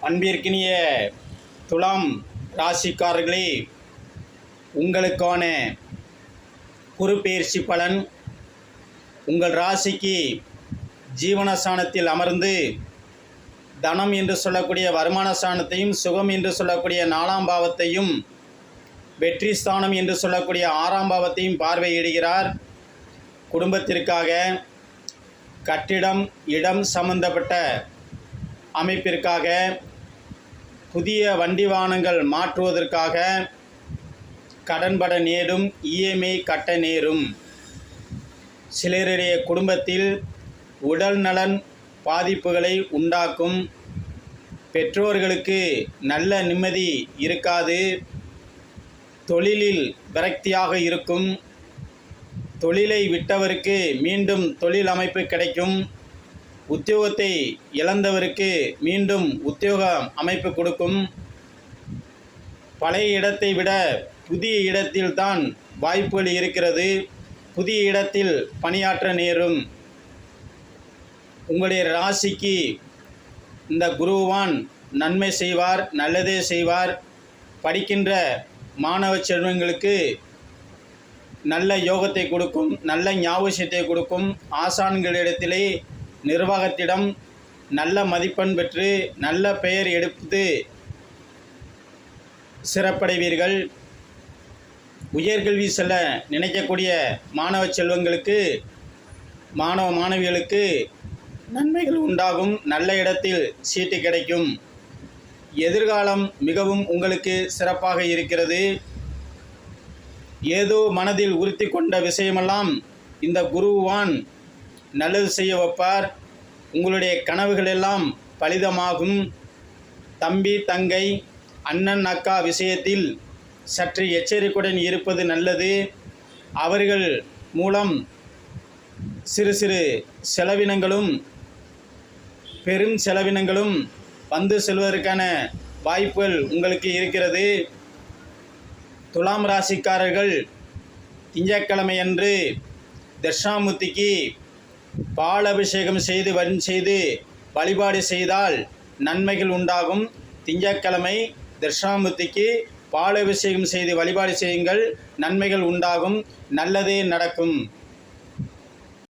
அன்பிற்கினிய துலாம் ராசிக்காரர்களே, உங்களுக்கான குருபெயர்ச்சி பலன் உங்கள் ராசிக்கு ஜீவனஸ்தானத்தில் அமர்ந்து தனம் என்று சொல்லக்கூடிய வருமான ஸ்தானத்தையும், சுகம் என்று சொல்லக்கூடிய 4ஆம் பாவத்தையும், வெற்றி ஸ்தானம் என்று சொல்லக்கூடிய 6ஆம் பாவத்தையும் பார்வையிடுகிறார். குடும்பத்திற்காக, கட்டிடம் இடம் சம்பந்தப்பட்ட அமைப்பிற்காக, புதிய வண்டி வாகனங்கள் மாற்றுவதற்காக கடன்பட நேரும், இஎம்ஐ கட்ட நேரும். சிலருடைய குடும்பத்தில் உடல் நலன் பாதிப்புகளை உண்டாக்கும். பெற்றோர்களுக்கு நல்ல நிம்மதி இருக்காது. தொழிலில் விரக்தியாக இருக்கும். தொழிலை விட்டவருக்கு மீண்டும் தொழில் அமைப்பு கிடைக்கும். உத்தியோகத்தை இழந்தவருக்கு மீண்டும் உத்தியோக அமைப்பு கொடுக்கும். பழைய இடத்தை விட புதிய இடத்தில்தான் வாய்ப்புகள் இருக்கிறது. புதிய இடத்தில் பணியாற்ற நேரும். உங்களுடைய ராசிக்கு இந்த குருவான் நன்மை செய்வார், நல்லதே செய்வார். படிக்கின்ற மாணவ செல்வங்களுக்கு நல்ல யோகத்தை கொடுக்கும், நல்ல ஞாபகத்தை கொடுக்கும். ஆசான்களிடத்திலே நிர்வாகத்திடம் நல்ல மதிப்பெண் பெற்று நல்ல பெயர் எடுத்து சிறப்படைவீர்கள். உயர்கல்வி செல்ல நினைக்கக்கூடிய மாணவ செல்வங்களுக்கு, மாணவ மாணவிகளுக்கு நன்மைகள் உண்டாகும். நல்ல இடத்தில் சீட்டு கிடைக்கும். எதிர்காலம் மிகவும் உங்களுக்கு சிறப்பாக இருக்கிறது. ஏதோ மனதில் உறுத்தி கொண்ட விஷயமெல்லாம் இந்த குருவான் நல்லது செய்ய வைப்பார். உங்களுடைய கனவுகள் எல்லாம் பலிதமாகும். தம்பி தங்கை அண்ணன் அக்கா விஷயத்தில் சற்று எச்சரிக்கையுடன் இருப்பது நல்லது. அவர்கள் மூலம் சிறு சிறு செலவினங்களும் பெரும் செலவினங்களும் வந்து செல்வதற்கான வாய்ப்புகள் உங்களுக்கு இருக்கிறது. துலாம் ராசிக்காரர்கள் திங்கட்கிழமை அன்று தட்சிணாமூர்த்திக்கு பால் அபிஷேகம் செய்து வழிபாடு செய்தால் நன்மைகள் உண்டாகும். திங்கட்கிழமை தட்சிணாமூர்த்திக்கு பால் அபிஷேகம் செய்து வழிபாடு செய்யுங்கள், நன்மைகள் உண்டாகும், நல்லதே நடக்கும்.